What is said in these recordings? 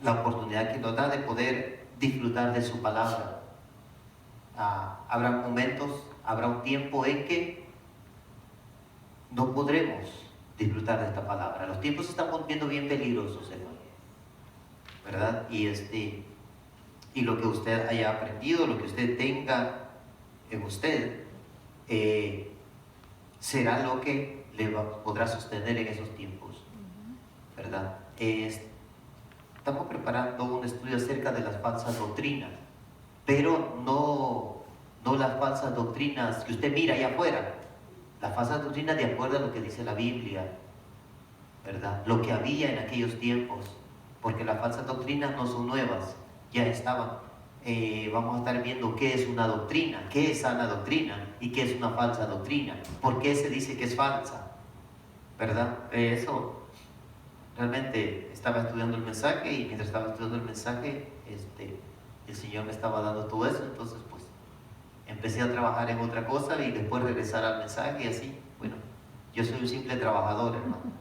la oportunidad que nos da de poder disfrutar de su palabra. Habrá momentos, habrá un tiempo en que no podremos disfrutar de esta palabra. Los tiempos se están poniendo bien peligrosos, hermano, ¿verdad? Y lo que usted haya aprendido, lo que usted tenga en usted, será lo que podrá sostener en esos tiempos, ¿verdad? Estamos preparando un estudio acerca de las falsas doctrinas, pero no las falsas doctrinas que usted mira allá afuera, las falsas doctrinas de acuerdo a lo que dice la Biblia, ¿verdad? Lo que había en aquellos tiempos, porque las falsas doctrinas no son nuevas, ya estaban. Vamos a estar viendo qué es una doctrina, qué es sana doctrina y qué es una falsa doctrina, por qué se dice que es falsa, ¿verdad? Eso realmente estaba estudiando el mensaje, y mientras estaba estudiando el mensaje, el Señor me estaba dando todo eso. Entonces pues empecé a trabajar en otra cosa y después regresar al mensaje, y así. Bueno, yo soy un simple trabajador, hermano,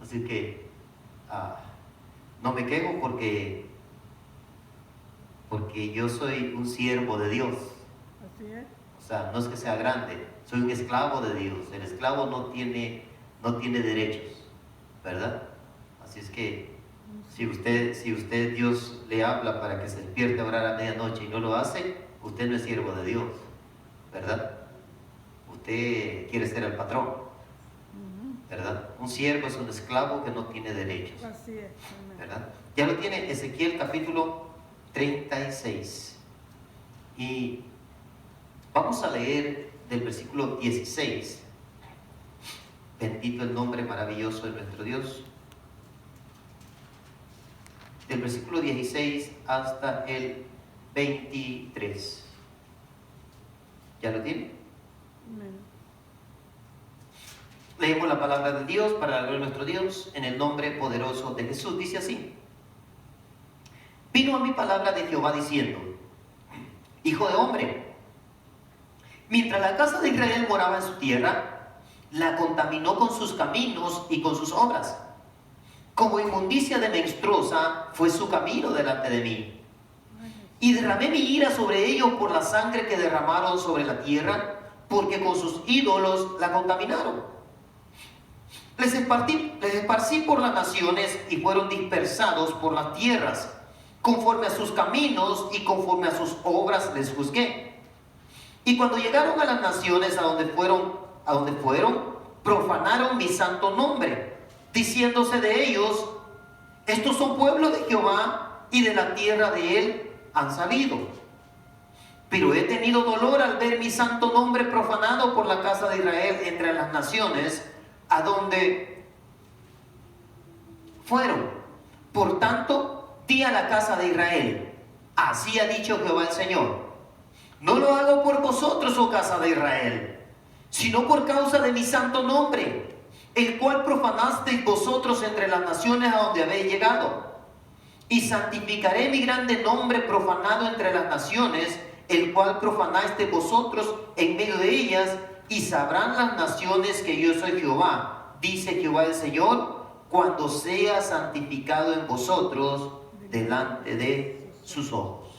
así que no me quejo porque yo soy un siervo de Dios. Así es. O sea, no es que sea grande, soy un esclavo de Dios. El esclavo no tiene derechos, ¿verdad? Así es que si usted Dios le habla para que se despierte a orar a medianoche y no lo hace, usted no es siervo de Dios, ¿verdad? Usted quiere ser el patrón, ¿verdad? Un siervo es un esclavo que no tiene derechos. Así es. ¿Verdad? Ya lo tiene Ezequiel capítulo 36. Y vamos a leer del versículo 16. Bendito el nombre maravilloso de nuestro Dios. Del versículo 16 hasta el 23. ¿Ya lo tiene? Amén. Leemos la palabra de Dios para la gloria de nuestro Dios, en el nombre poderoso de Jesús. Dice así: vino a mí palabra de Jehová diciendo: hijo de hombre, mientras la casa de Israel moraba en su tierra, la contaminó con sus caminos y con sus obras. Como inmundicia de menstruosa fue su camino delante de mí. Y derramé mi ira sobre ellos por la sangre que derramaron sobre la tierra, porque con sus ídolos la contaminaron. Les esparcí por las naciones y fueron dispersados por las tierras. Conforme a sus caminos y conforme a sus obras les juzgué. Y cuando llegaron a las naciones a donde fueron, profanaron mi santo nombre, diciéndose de ellos: estos son pueblo de Jehová, y de la tierra de él han salido. Pero he tenido dolor al ver mi santo nombre profanado por la casa de Israel entre las naciones a donde fueron. Por tanto, di a la casa de Israel: así ha dicho Jehová el Señor: no lo hago por vosotros, oh casa de Israel, sino por causa de mi santo nombre, el cual profanasteis vosotros entre las naciones a donde habéis llegado. Y santificaré mi grande nombre profanado entre las naciones, el cual profanasteis vosotros en medio de ellas, y sabrán las naciones que yo soy Jehová, dice Jehová el Señor, cuando sea santificado en vosotros delante de sus ojos.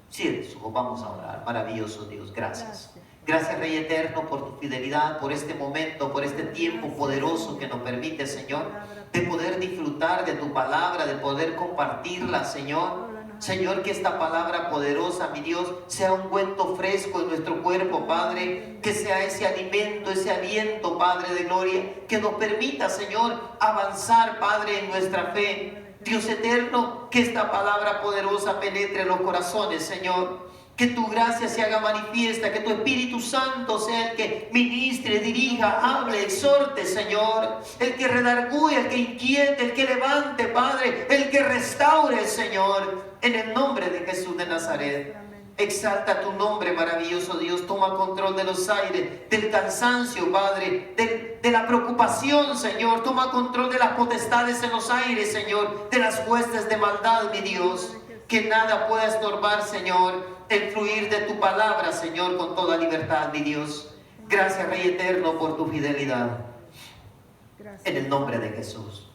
Cierre sus ojos, vamos a orar. Maravilloso Dios, gracias. Gracias, Rey Eterno, por tu fidelidad, por este momento, por este tiempo poderoso que nos permite, Señor, de poder disfrutar de tu palabra, de poder compartirla, Señor. Señor, que esta palabra poderosa, mi Dios, sea un ungüento fresco en nuestro cuerpo, Padre, que sea ese alimento, ese aliento, Padre de gloria, que nos permita, Señor, avanzar, Padre, en nuestra fe. Dios eterno, que esta palabra poderosa penetre en los corazones, Señor. Que tu gracia se haga manifiesta, que tu Espíritu Santo sea el que ministre, dirija, hable, exhorte, Señor. El que redarguye, el que inquiete, el que levante, Padre, el que restaure, Señor. En el nombre de Jesús de Nazaret. Exalta tu nombre, maravilloso Dios. Toma control de los aires, del cansancio, Padre, de la preocupación, Señor. Toma control de las potestades en los aires, Señor, de las huestes de maldad, mi Dios. Que nada pueda estorbar, Señor, el fluir de tu palabra, Señor, con toda libertad, mi Dios. Gracias, Rey Eterno, por tu fidelidad. En el nombre de Jesús.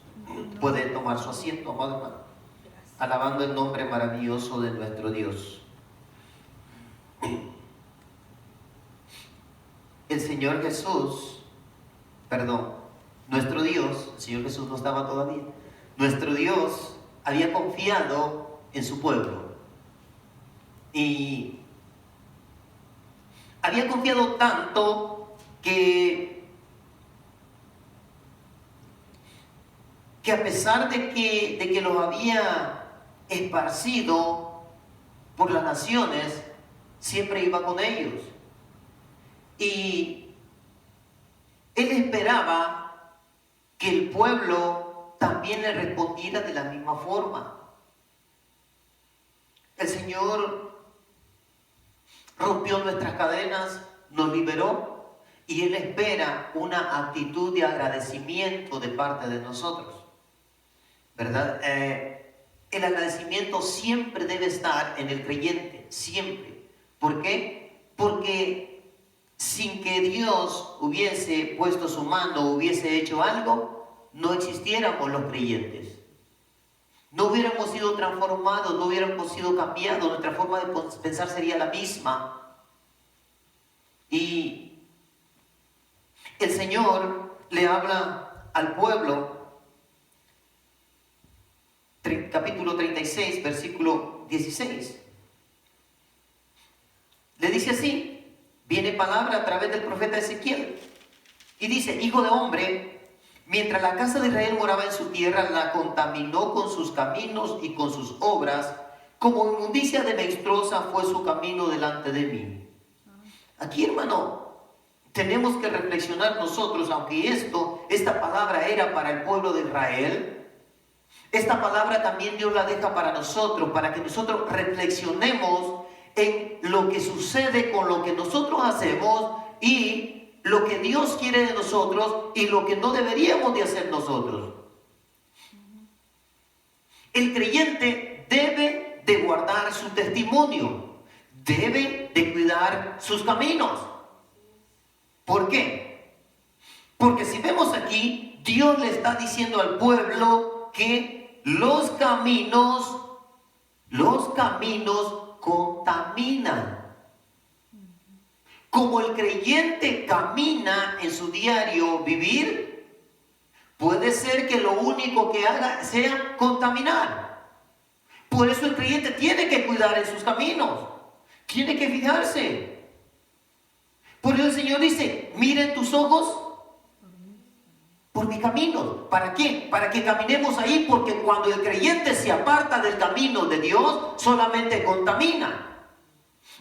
Puede tomar su asiento, amado hermano. alabando el nombre maravilloso de nuestro Dios. El Señor Jesús, perdón, nuestro Dios, el Señor Jesús no estaba todavía, nuestro Dios había confiado en su pueblo. Y había confiado tanto que a pesar de que los había esparcido por las naciones, siempre iba con ellos. Y él esperaba que el pueblo también le respondiera de la misma forma. El Señor rompió nuestras cadenas, nos liberó, y Él espera una actitud de agradecimiento de parte de nosotros, ¿verdad? El agradecimiento siempre debe estar en el creyente, siempre. ¿Por qué? Porque sin que Dios hubiese puesto su mano, hubiese hecho algo, no existiéramos los creyentes. No hubiéramos sido transformados, no hubiéramos sido cambiados, nuestra forma de pensar sería la misma. Y el Señor le habla al pueblo, capítulo 36, versículo 16. Le dice así, viene palabra a través del profeta Ezequiel, y dice: hijo de hombre, mientras la casa de Israel moraba en su tierra, la contaminó con sus caminos y con sus obras, como inmundicia de menstruosa fue su camino delante de mí. Aquí, hermano, tenemos que reflexionar nosotros, aunque esta palabra era para el pueblo de Israel, esta palabra también Dios la deja para nosotros, para que nosotros reflexionemos en lo que sucede con lo que nosotros hacemos y lo que Dios quiere de nosotros y lo que no deberíamos de hacer nosotros. El creyente debe de guardar su testimonio, debe de cuidar sus caminos. ¿Por qué? Porque si vemos aquí, Dios le está diciendo al pueblo que los caminos contaminan. Como el creyente camina en su diario vivir, puede ser que lo único que haga sea contaminar. Por eso el creyente tiene que cuidar en sus caminos, tiene que fijarse. Por eso el Señor dice: miren tus ojos por mi camino. ¿Para qué? Para que caminemos ahí, porque cuando el creyente se aparta del camino de Dios, solamente contamina.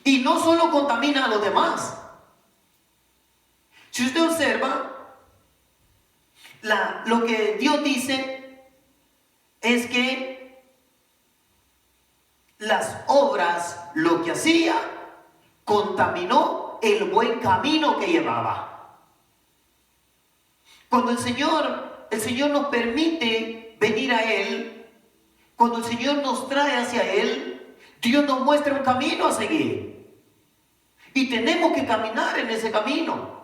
Y no solo contamina a los demás. Si usted observa, lo que Dios dice es que las obras, lo que hacía, contaminó el buen camino que llevaba. Cuando el Señor nos permite venir a Él, cuando el Señor nos trae hacia Él, Dios nos muestra un camino a seguir. Y tenemos que caminar en ese camino.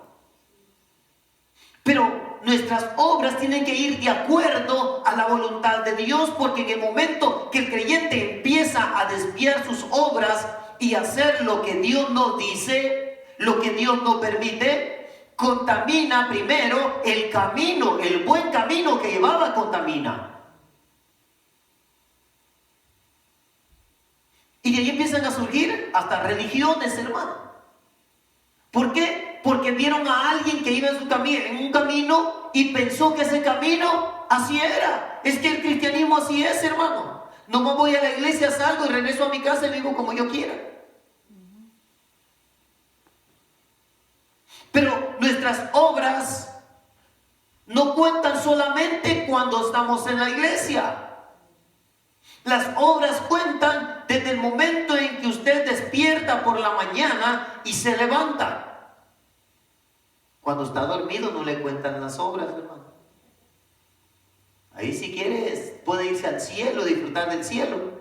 Pero nuestras obras tienen que ir de acuerdo a la voluntad de Dios, porque en el momento que el creyente empieza a desviar sus obras y hacer lo que Dios nos dice, lo que Dios nos permite, contamina primero el camino, el buen camino que llevaba, contamina. Y de ahí empiezan a surgir hasta religiones, hermano. ¿Por qué? Porque vieron a alguien que iba en un camino y pensó que ese camino así era. Es que el cristianismo así es, hermano. No me voy a la iglesia, salgo y regreso a mi casa y vivo como yo quiera. Pero nuestras obras no cuentan solamente cuando estamos en la iglesia. Las obras cuentan desde el momento en que usted despierta por la mañana y se levanta. Cuando está dormido no le cuentan las obras, hermano. Ahí, si quieres, puede irse al cielo, disfrutar del cielo,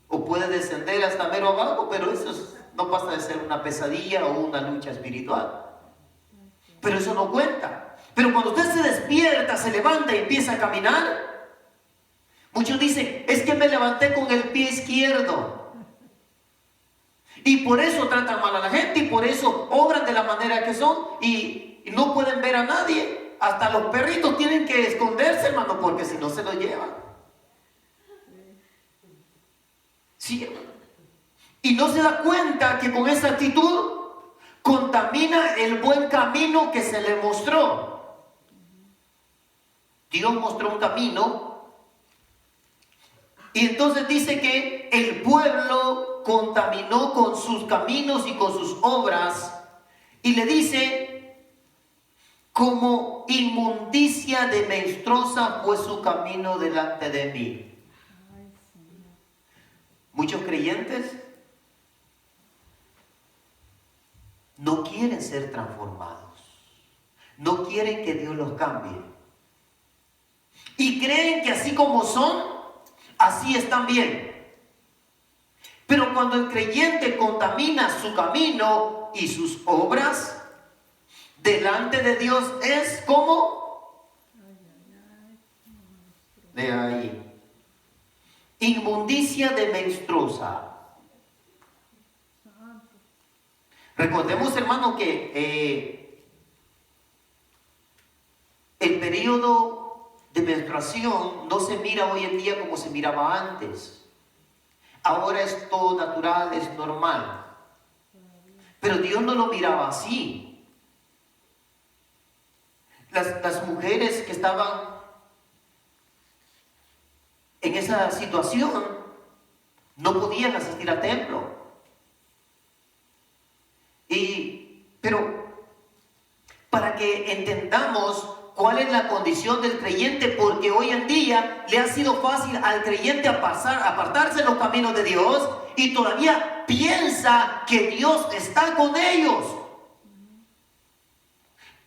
o puede descender hasta mero abajo, pero eso no pasa de ser una pesadilla o una lucha espiritual. Pero eso no cuenta. Pero cuando usted se despierta, se levanta y empieza a caminar, Muchos dicen, es que me levanté con el pie izquierdo. Y por eso tratan mal a la gente y por eso obran de la manera que son y no pueden ver a nadie. Hasta los perritos tienen que esconderse, hermano, porque si no se lo llevan. Sí, hermano. Y no se da cuenta que con esa actitud contamina el buen camino que se le mostró. Dios mostró un camino y entonces dice que el pueblo contaminó con sus caminos y con sus obras y le dice, como inmundicia de menstruosa fue su camino delante de mí. Muchos creyentes no quieren ser transformados, no quieren que Dios los cambie y creen que así como son, así están bien. Pero cuando el creyente contamina su camino y sus obras, delante de Dios es como de ahí, inmundicia de menstruosa. Recordemos, hermano, que el periodo de menstruación no se mira hoy en día como se miraba antes. Ahora es todo natural, es normal. Pero Dios no lo miraba así. Las mujeres que estaban en esa situación no podían asistir al templo. Pero para que entendamos cuál es la condición del creyente, porque hoy en día le ha sido fácil al creyente apartarse de los caminos de Dios y todavía piensa que Dios está con ellos.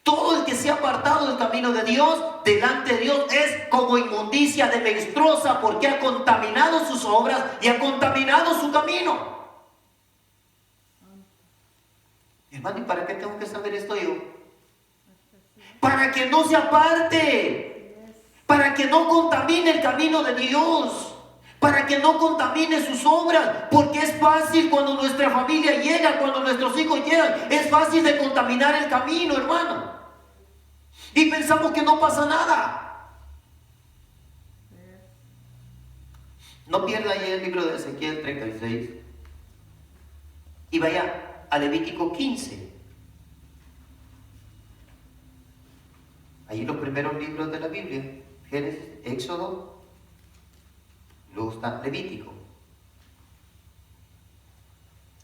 Todo el que se ha apartado del camino de Dios, delante de Dios es como inmundicia de menstruosa, porque ha contaminado sus obras y ha contaminado su camino. Hermano, ¿y para qué tengo que saber esto yo? Para que no se aparte, para que no contamine el camino de Dios, para que no contamine sus obras, porque es fácil cuando nuestra familia llega, cuando nuestros hijos llegan, es fácil de contaminar el camino, hermano. Y pensamos que no pasa nada. No pierda ahí el libro de Ezequiel 36 y vaya a Levítico 15. Ahí los primeros libros de la Biblia, Génesis, Éxodo, luego está Levítico.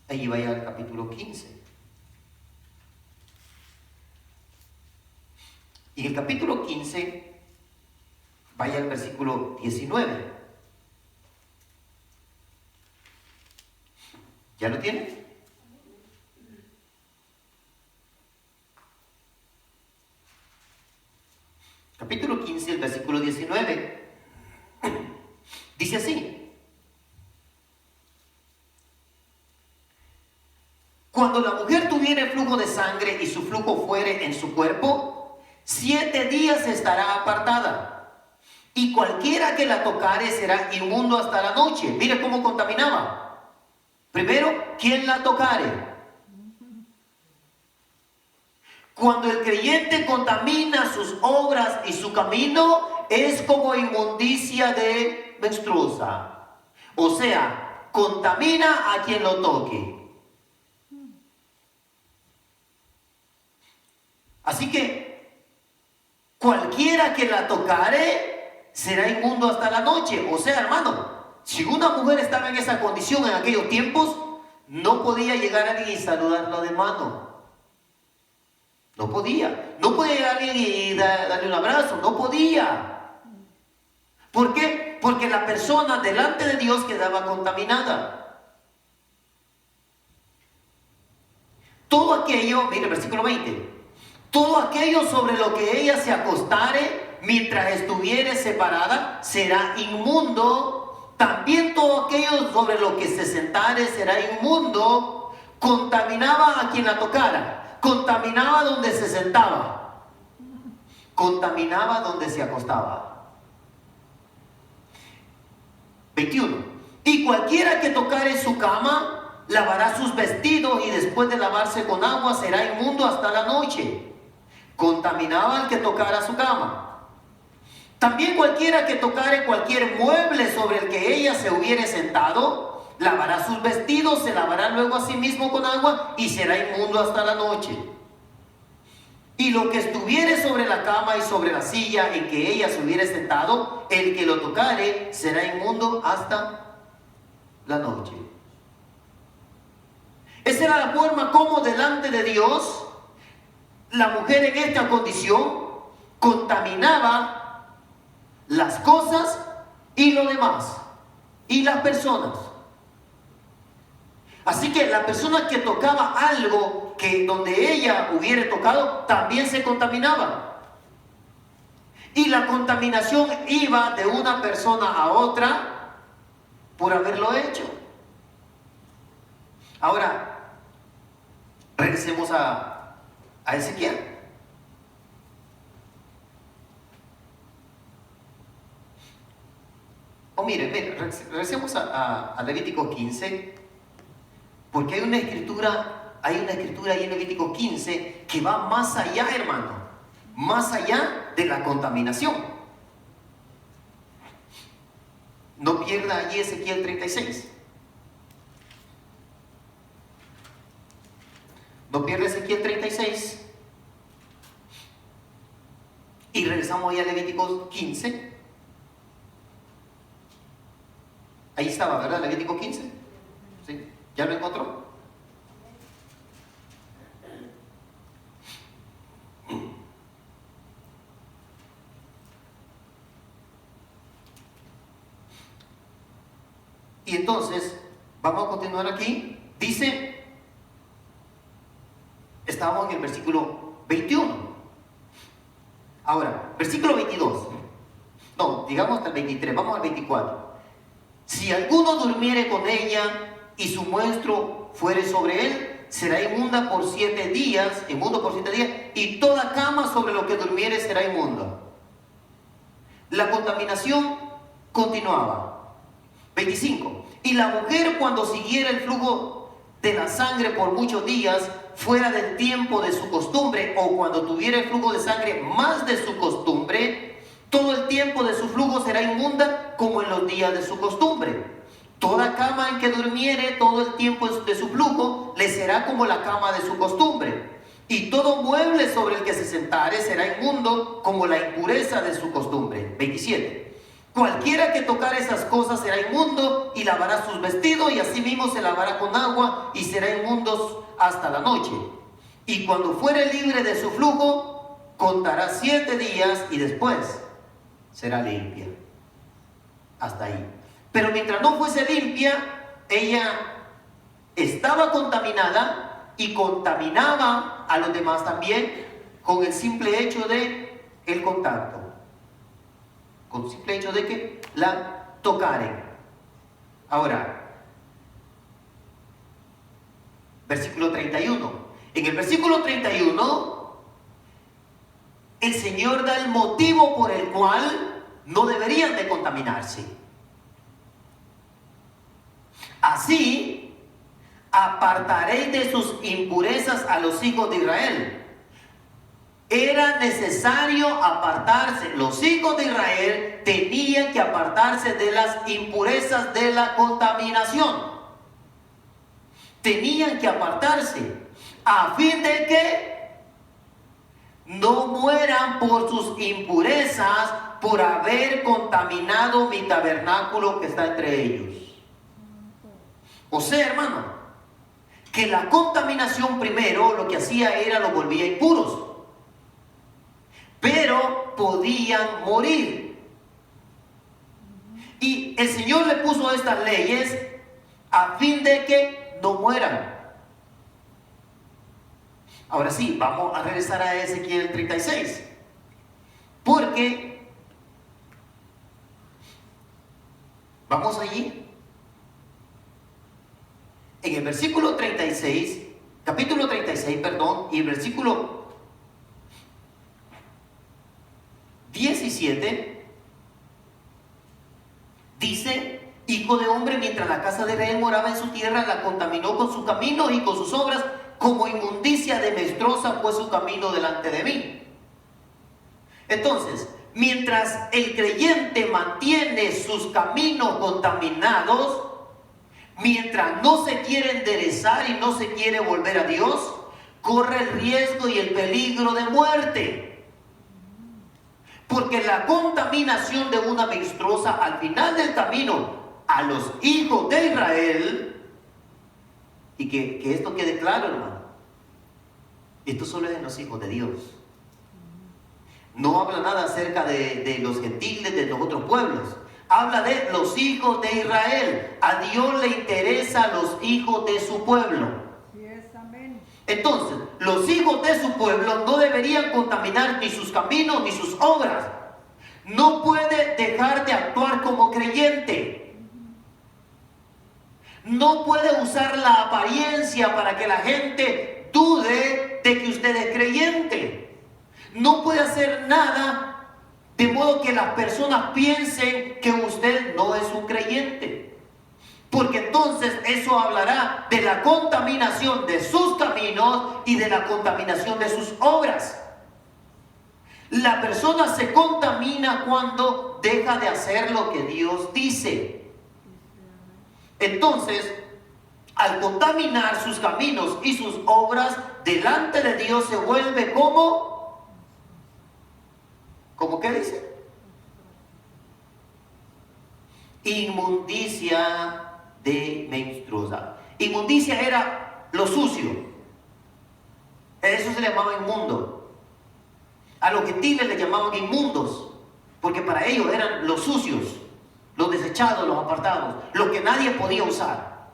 Allí vaya al capítulo 15. Y en el capítulo 15, vaya al versículo 19. ¿Ya lo tiene? Capítulo 15, el versículo 19, dice así: cuando la mujer tuviere flujo de sangre y su flujo fuere en su cuerpo, 7 días estará apartada, y cualquiera que la tocare será inmundo hasta la noche. Mire cómo contaminaba. Primero, ¿quién la tocare? Cuando el creyente contamina sus obras y su camino, es como inmundicia de menstruosa. O sea, contamina a quien lo toque. Así que cualquiera que la tocare será inmundo hasta la noche. O sea, hermano, si una mujer estaba en esa condición en aquellos tiempos, no podía llegar alguien y saludarla de mano. No podía. No podía llegar alguien y darle un abrazo. No podía. ¿Por qué? Porque la persona delante de Dios quedaba contaminada. Todo aquello, mire, versículo 20. Todo aquello sobre lo que ella se acostare mientras estuviere separada será inmundo. También todo aquello sobre lo que se sentare será inmundo. Contaminaba a quien la tocara. Contaminaba donde se sentaba. Contaminaba donde se acostaba. 21. Y cualquiera que tocare su cama, lavará sus vestidos y después de lavarse con agua será inmundo hasta la noche. Contaminaba al que tocara su cama. También cualquiera que tocare cualquier mueble sobre el que ella se hubiere sentado, lavará sus vestidos, se lavará luego a sí mismo con agua y será inmundo hasta la noche. Y lo que estuviere sobre la cama y sobre la silla en que ella se hubiere sentado, el que lo tocare será inmundo hasta la noche. Esa era la forma como delante de Dios la mujer en esta condición contaminaba las cosas y lo demás y las personas. Así que la persona que tocaba algo que donde ella hubiera tocado también se contaminaba. Y la contaminación iba de una persona a otra por haberlo hecho. Ahora, regresemos a Ezequiel. Miren, regresemos a Levítico 15, porque hay una escritura ahí en Levítico 15 que va más allá, hermano, más allá de la contaminación. No pierda allí Ezequiel 36. No pierda Ezequiel 36. Y regresamos ahí a Levítico 15. Ahí estaba, ¿verdad? Levítico 15. ¿Sí? ¿Ya lo encontró? Y entonces, vamos a continuar aquí. Dice, estábamos en el versículo 21. Ahora, versículo 22. No, digamos hasta el 23, vamos al 24. Si alguno durmiere con ella y su muestro fuere sobre él, será inmunda por 7 días, inmundo por 7 días, y toda cama sobre lo que durmiere será inmunda. La contaminación continuaba. 25. Y la mujer, cuando siguiera el flujo de la sangre por muchos días, fuera del tiempo de su costumbre, o cuando tuviera el flujo de sangre más de su costumbre, todo el tiempo de su flujo será inmunda como en los días de su costumbre. Toda cama en que durmiere todo el tiempo de su flujo le será como la cama de su costumbre. Y todo mueble sobre el que se sentare será inmundo como la impureza de su costumbre. 27. Cualquiera que tocare esas cosas será inmundo y lavará sus vestidos y asimismo se lavará con agua y será inmundo hasta la noche. Y cuando fuere libre de su flujo, contará 7 días y después será limpia. Hasta ahí. Pero mientras no fuese limpia, ella estaba contaminada y contaminaba a los demás también con el simple hecho de el contacto. Con el simple hecho de que la tocaren. Ahora, versículo 31. En el versículo 31, el Señor da el motivo por el cual no deberían de contaminarse. Así, apartaréis de sus impurezas a los hijos de Israel. Era necesario apartarse. Los hijos de Israel tenían que apartarse de las impurezas de la contaminación. Tenían que apartarse a fin de que no mueran por sus impurezas, por haber contaminado mi tabernáculo que está entre ellos. O sea, hermano, que la contaminación primero lo que hacía era los volvía impuros, pero podían morir. Y el Señor le puso estas leyes a fin de que no mueran. Ahora sí, vamos a regresar a Ezequiel 36. Porque vamos allí. En el versículo 36, capítulo 36, perdón, y el versículo 17, dice hijo de hombre, mientras la casa de Israel moraba en su tierra, la contaminó con sus caminos y con sus obras, como inmundicia de menstruosa fue su camino delante de mí. Entonces, mientras el creyente mantiene sus caminos contaminados, mientras no se quiere enderezar y no se quiere volver a Dios, corre el riesgo y el peligro de muerte. Porque la contaminación de una menstruosa al final del camino a los hijos de Israel, y que esto quede claro, hermano, esto solo es en los hijos de Dios. No habla nada acerca de los gentiles, de los otros pueblos. Habla de los hijos de Israel. A Dios le interesan los hijos de su pueblo. Yes, amén. Entonces, los hijos de su pueblo no deberían contaminar ni sus caminos ni sus obras. No puede dejar de actuar como creyente. No puede usar la apariencia para que la gente dude de que usted es creyente. No puede hacer nada de modo que las personas piensen que usted no es un creyente. Porque entonces eso hablará de la contaminación de sus caminos y de la contaminación de sus obras. La persona se contamina cuando deja de hacer lo que Dios dice. Entonces, al contaminar sus caminos y sus obras delante de Dios, se vuelve como... ¿Cómo qué dice? Inmundicia de menstruosa. Inmundicia era lo sucio. Eso se le llamaba inmundo. A los gentiles le llamaban inmundos, porque para ellos eran los sucios, los desechados, los apartados, lo que nadie podía usar.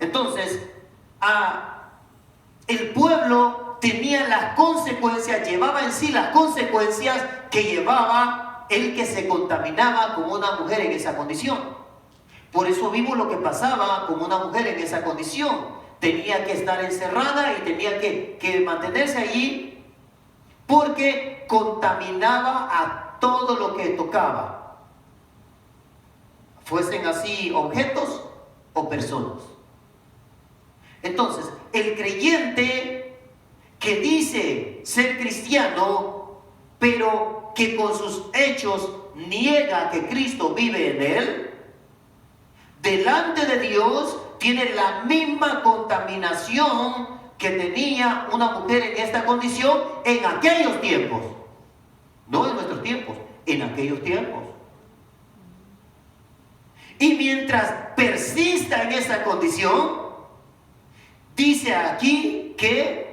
Entonces, el pueblo tenía las consecuencias, llevaba en sí las consecuencias que llevaba el que se contaminaba como una mujer en esa condición. Por eso vimos lo que pasaba con una mujer en esa condición. Tenía que estar encerrada y tenía que mantenerse allí porque contaminaba a todo lo que tocaba, fuesen así objetos o personas. Entonces, el creyente que dice ser cristiano, pero que con sus hechos niega que Cristo vive en él, delante de Dios tiene la misma contaminación que tenía una mujer en esta condición en aquellos tiempos. No en nuestros tiempos, en aquellos tiempos. Y mientras persista en esa condición, dice aquí que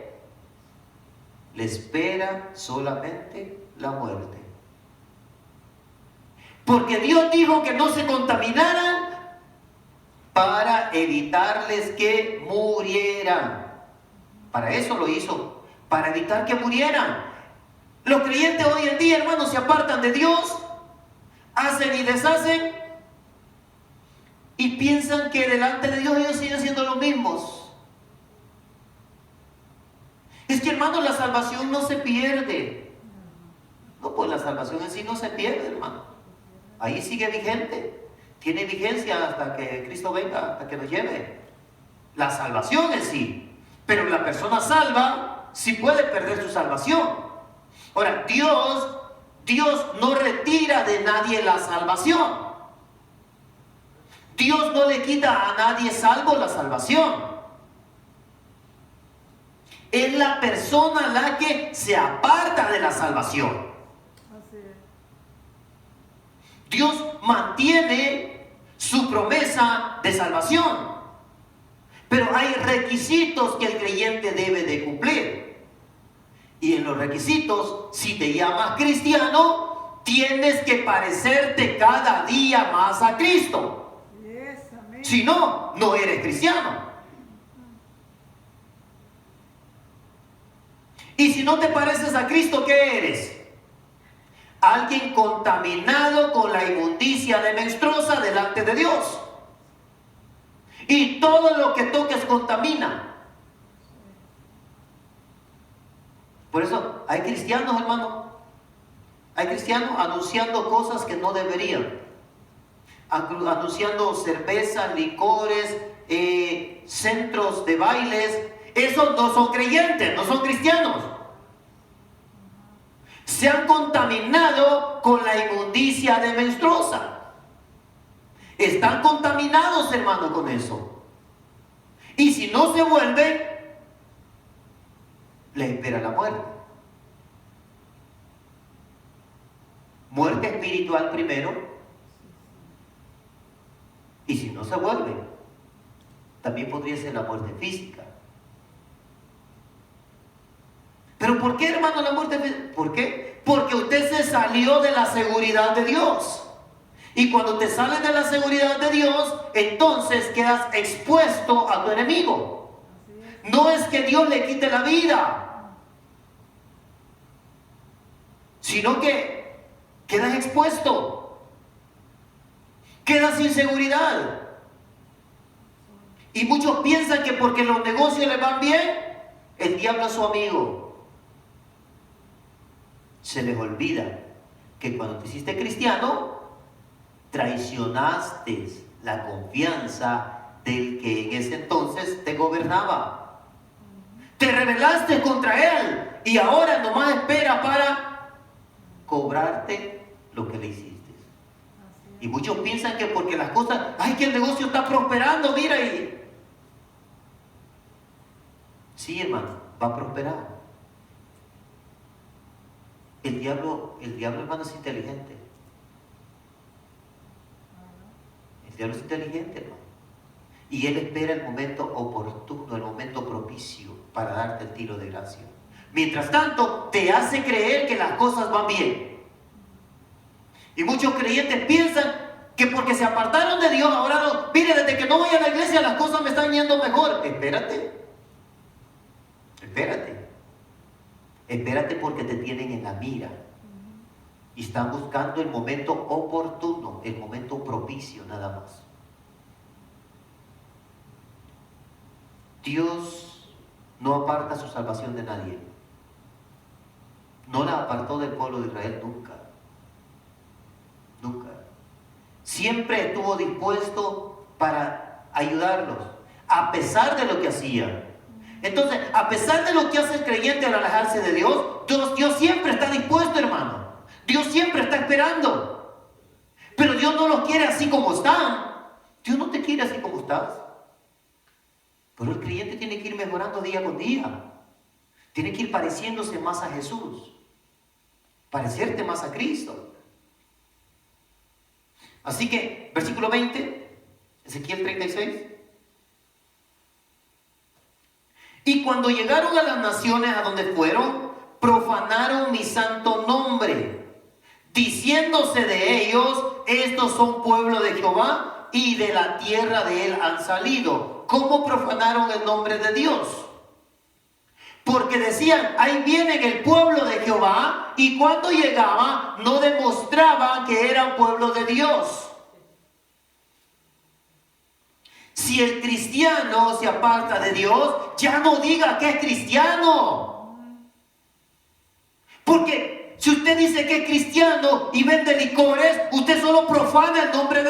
le espera solamente la muerte. Porque Dios dijo que no se contaminaran para evitarles que murieran. Para eso lo hizo, para evitar que murieran. Los creyentes hoy en día, hermanos, se apartan de Dios, hacen y deshacen, y piensan que delante de Dios ellos siguen siendo los mismos. Es que, hermano, la salvación no se pierde. No, pues la salvación en sí no se pierde, hermano. Ahí sigue vigente. Tiene vigencia hasta que Cristo venga, hasta que nos lleve. La salvación en sí. Pero la persona salva sí puede perder su salvación. Ahora, Dios no retira de nadie la salvación. Dios no le quita a nadie salvo la salvación. Es la persona la que se aparta de la salvación. Así es. Dios mantiene su promesa de salvación, pero hay requisitos que el creyente debe de cumplir. Y en los requisitos, si te llamas cristiano, tienes que parecerte cada día más a Cristo. Yes, amén. Si no, no eres cristiano. Y si no te pareces a Cristo, ¿qué eres? Alguien contaminado con la inmundicia de menstruosa delante de Dios. Y todo lo que toques contamina. Por eso hay cristianos, hermano. Hay cristianos anunciando cosas que no deberían. anunciando cervezas, licores, centros de bailes. Esos no son creyentes, no son cristianos. Se han contaminado con la inmundicia de menstruosa. Están contaminados, hermano, con eso. Y si no se vuelven, les espera la muerte. Muerte espiritual primero. Y si no se vuelven, también podría ser la muerte física. ¿Pero por qué, hermano, la muerte física? ¿Por qué? Porque usted se salió de la seguridad de Dios. Y cuando te sales de la seguridad de Dios, entonces quedas expuesto a tu enemigo. No es que Dios le quite la vida, sino que quedas expuesto, quedas sin seguridad. Y muchos piensan que porque los negocios les van bien, el diablo es su amigo. Se les olvida que cuando te hiciste cristiano, traicionaste la confianza del que en ese entonces te gobernaba. Te rebelaste contra él y ahora nomás espera para cobrarte lo que le hiciste. Y muchos piensan que porque las cosas, ay, que el negocio está prosperando, mira, y sí, hermano, va a prosperar. El diablo, hermano, es inteligente. El diablo es inteligente, hermano. Y él espera el momento oportuno, el momento propicio para darte el tiro de gracia. Mientras tanto, te hace creer que las cosas van bien. Y muchos creyentes piensan que porque se apartaron de Dios, ahora no, mire, desde que no voy a la iglesia las cosas me están yendo mejor. Espérate. Espérate porque te tienen en la mira. Y están buscando el momento oportuno, el momento propicio nada más. Dios no aparta su salvación de nadie. No la apartó del pueblo de Israel nunca. Nunca. Siempre estuvo dispuesto para ayudarlos, a pesar de lo que hacían. Entonces, a pesar de lo que hace el creyente al alejarse de Dios, Dios siempre está dispuesto, hermano. Dios siempre está esperando. Pero Dios no los quiere así como están. Dios no te quiere así como estás. Pero el creyente tiene que ir mejorando día con día. Tiene que ir pareciéndose más a Jesús. Parecerte más a Cristo. Así que, versículo 20, Ezequiel 36. Y cuando llegaron a las naciones a donde fueron, profanaron mi santo nombre, diciéndose de ellos, estos son pueblo de Jehová y de la tierra de él han salido. ¿Cómo profanaron el nombre de Dios? Porque decían, ahí viene el pueblo de Jehová, y cuando llegaba no demostraban que eran pueblo de Dios. Si el cristiano se aparta de Dios, ya no diga que es cristiano. Porque si usted dice que es cristiano y vende licores, usted solo profana el nombre de